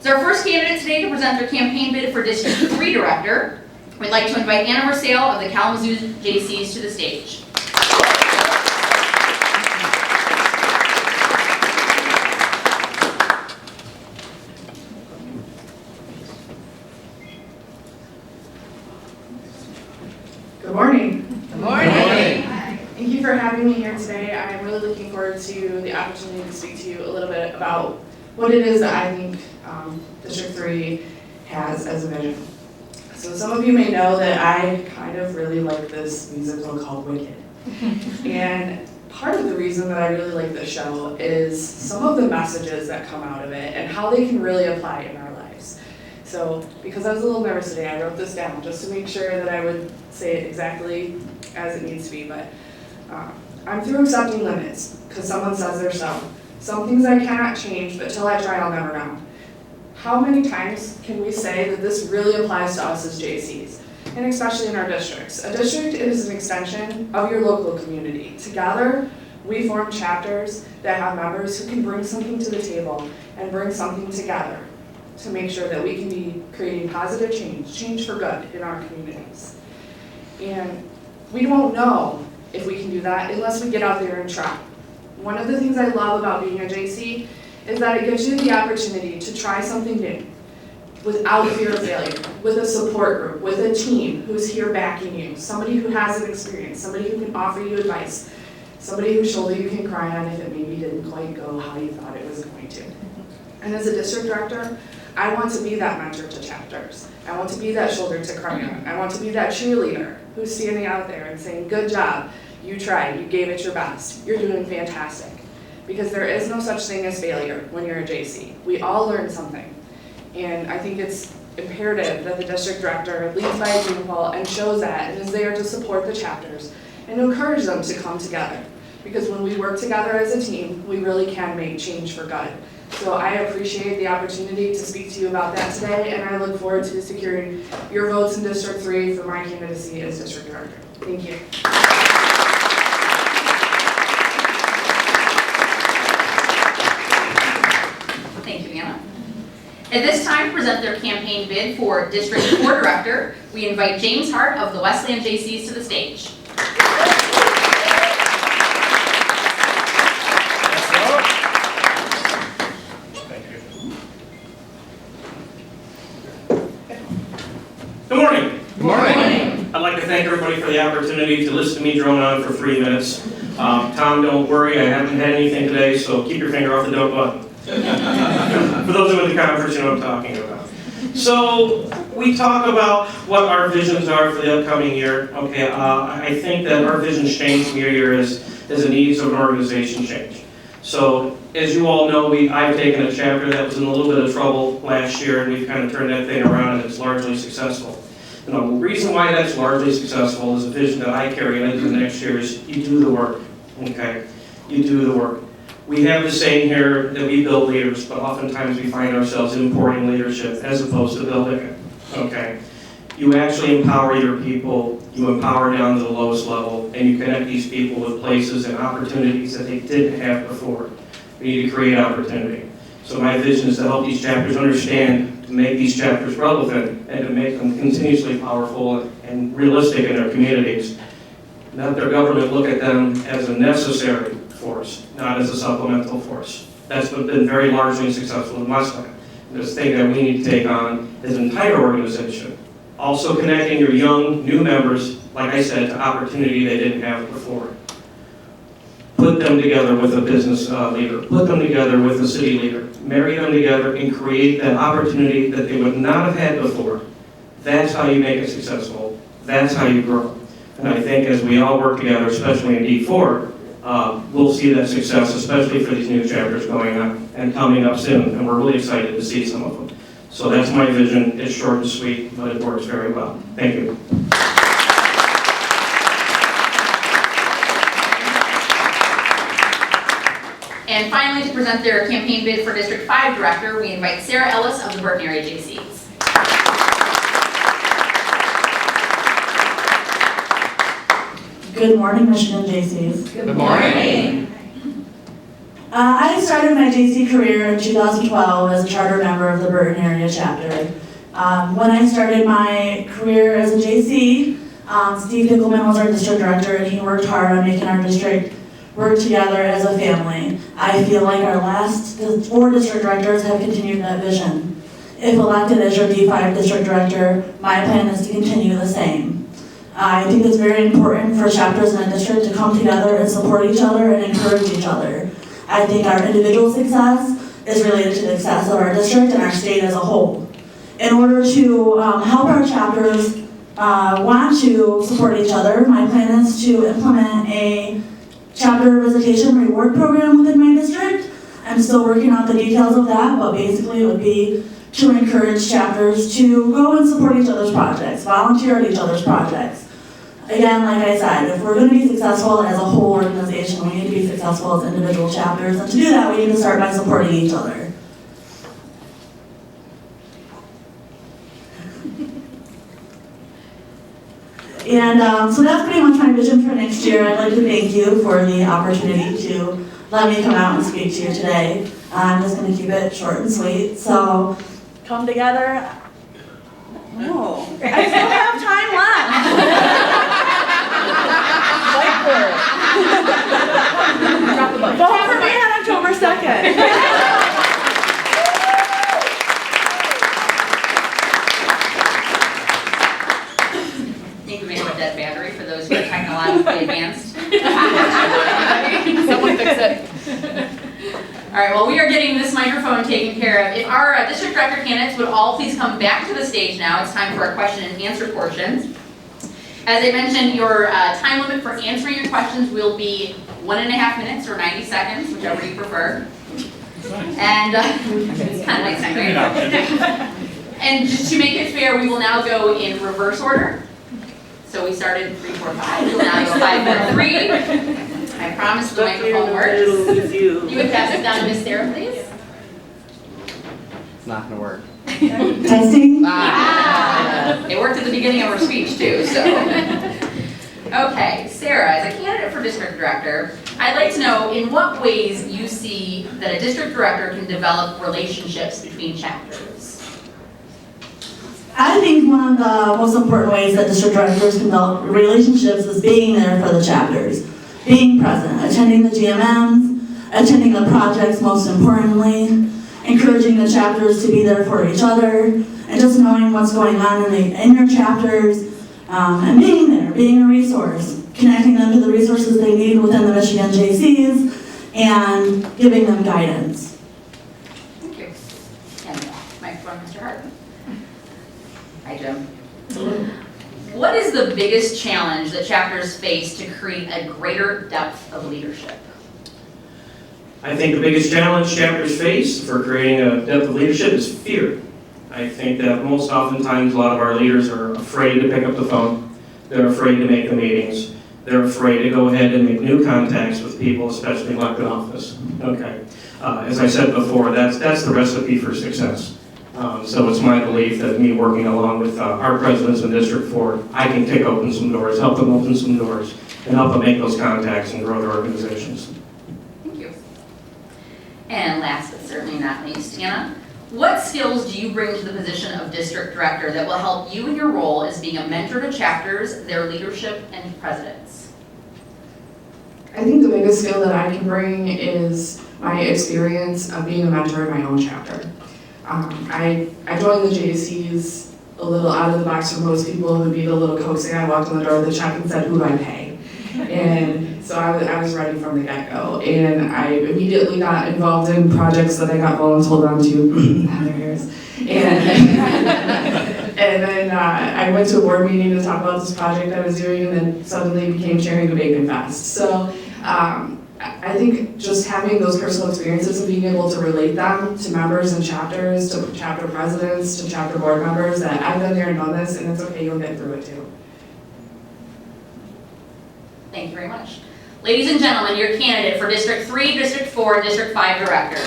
As our first candidate today to present their campaign bid for District 3 Director, we'd like to invite Anna Versale of the Kalamazoo JCs to the stage. Good morning. Good morning. Thank you for having me here today. I'm really looking forward to the opportunity to speak to you a little bit about what it is that I think District 3 has as a vision. So some of you may know that I kind of really like this musical called Wicked. And part of the reason that I really like this show is some of the messages that come out of it and how they can really apply in our lives. So because I was a little nervous today, I wrote this down just to make sure that I would say it exactly as it needs to be. But I'm through accepting limits because someone says there's some things I cannot change, but till I try, I'll never know. How many times can we say that this really applies to us as JCs, and especially in our districts? A district is an extension of your local community. Together, we form chapters that have members who can bring something to the table and bring something together to make sure that we can be creating positive change for good in our communities. And we won't know if we can do that unless we get out there and try. One of the things I love about being a JC is that it gives you the opportunity to try something new without fear of failure, with a support group, with a team who's here backing you, somebody who has an experience, somebody who can offer you advice, somebody whose shoulder you can cry on if it maybe didn't quite go how you thought it was going to. And as a district director, I want to be that mentor to chapters. I want to be that shoulder to cry on. I want to be that cheerleader who's standing out there and saying, good job, you tried, you gave it your best, you're doing fantastic. Because there is no such thing as failure when you're a JC. We all learn something. And I think it's imperative that the district director leads by example and shows that and is there to support the chapters and encourage them to come together. Because when we work together as a team, we really can make change for good. So I appreciate the opportunity to speak to you about that today, and I look forward to securing your votes in District 3 for my candidacy as district director. Thank you. Thank you, Anna. At this time, to present their campaign bid for District 4 Director, we invite James Hart of the Westland JCs to the stage. Good morning. Good morning. I'd like to thank everybody for the opportunity to listen to me drone on for 3 minutes. Tom, don't worry, I haven't had anything today, so keep your finger off the don't button. For those who are in the conference, you know what I'm talking about. So we talk about what our visions are for the upcoming year. Okay, I think that our visions change from year to year as the needs of an organization change. So as you all know, I've taken a chapter that was in a little bit of trouble last year, and we've kind of turned that thing around, and it's largely successful. And the reason why that's largely successful is a vision that I carry into the next year is you do the work, okay? You do the work. We have the saying here that we build leaders, but oftentimes we find ourselves importing leadership as opposed to building it, okay? You actually empower your people, you empower down to the lowest level, and you connect these people with places and opportunities that they didn't have before. We need to create opportunity. So my vision is to help these chapters understand, to make these chapters relevant, and to make them continuously powerful and realistic in their communities. Let their government look at them as a necessary force, not as a supplemental force. That's been very largely successful in Westland. This thing that we need to take on as an entire organization. Also connecting your young, new members, like I said, to opportunity they didn't have before. Put them together with a business leader. Put them together with a city leader. Marry them together and create that opportunity that they would not have had before. That's how you make it successful. That's how you grow. And I think as we all work together, especially in D4, we'll see that success, especially for these new chapters going on and coming up soon. And we're really excited to see some of them. So that's my vision. It's short and sweet, but it works very well. Thank you. And finally, to present their campaign bid for District 5 Director, we invite Sarah Ellis of the Burton Area JCs. Good morning, Michigan JCs. Good morning. I started my JC career in 2012 as a charter member of the Burton area chapter. When I started my career as a JC, Steve Dickelman was our district director, and he worked hard on making our district work together as a family. I feel like our last 4 district directors have continued that vision. If elected as your D5 district director, my plan is to continue the same. I think it's very important for chapters in a district to come together and support each other and encourage each other. I think our individual success is related to the success of our district and our state as a whole. In order to help our chapters want to support each other, my plan is to implement a chapter visitation reward program within my district. I'm still working out the details of that, but basically it would be to encourage chapters to go and support each other's projects, volunteer at each other's projects. Again, like I said, if we're going to be successful as a whole organization, we need to be successful as individual chapters, and to do that, we need to start by supporting each other. And so that's pretty much my vision for next year. I'd like to thank you for the opportunity to let me come out and speak to you today. I'm just going to keep it short and sweet. So come together. Oh, I still have time left. Vote for me on October 2nd. Dead battery for those who are technologically advanced. Someone fix it. All right, well, we are getting this microphone taken care of. If our district director candidates would all please come back to the stage now. It's time for our question and answer portion. As I mentioned, your time limit for answering your questions will be 1.5 minutes or 90 seconds, whichever you prefer. And it's kind of nice, right? And just to make it fair, we will now go in reverse order. So we started 3, 4, 5. We'll now go 5, 4, 3. I promise the microphone works. You would pass it down to Miss Sarah, please. It's not going to work. Testing. It worked at the beginning of her speech too. So, okay, Sarah, as a candidate for district director, I'd like to know in what ways you see that a district director can develop relationships between chapters. I think one of the most important ways that district directors can develop relationships is being there for the chapters. Being present, attending the GMMs, attending the projects most importantly, encouraging the chapters to be there for each other, and just knowing what's going on in your chapters, and being there, being a resource, connecting them to the resources they need within the Michigan JCs, and giving them guidance. Thank you. And microphone, Mr. Hart. Hi, Jim. What is the biggest challenge that chapters face to create a greater depth of leadership? I think the biggest challenge chapters face for creating a depth of leadership is fear. I think that most oftentimes a lot of our leaders are afraid to pick up the phone. They're afraid to make the meetings. They're afraid to go ahead and make new contacts with people, especially in elected office. Okay. As I said before, that's the recipe for success. So it's my belief that me working along with our presidents in District 4, I can kick open some doors, help them open some doors, and help them make those contacts and grow their organizations. Thank you. And last but certainly not least, Anna, what skills do you bring to the position of district director that will help you in your role as being a mentor to chapters, their leadership, and presidents? I think the biggest skill that I can bring is my experience of being a mentor in my own chapter. I joined the JCs a little out of the box for most people who'd be the little coaxing. I walked in the door of the check and said, who do I pay? And so I was ready from the get-go. And I immediately got involved in projects that I got voluntold onto. And then I went to a board meeting to talk about this project I was doing, and then suddenly became chairing a Bacon Fest. So I think just having those personal experiences and being able to relate them to members and chapters, to chapter presidents, to chapter board members, that I've been there and done this, and it's okay, you'll get through it too. Thank you very much. Ladies and gentlemen, your candidate for District 3, District 4, and District 5 director.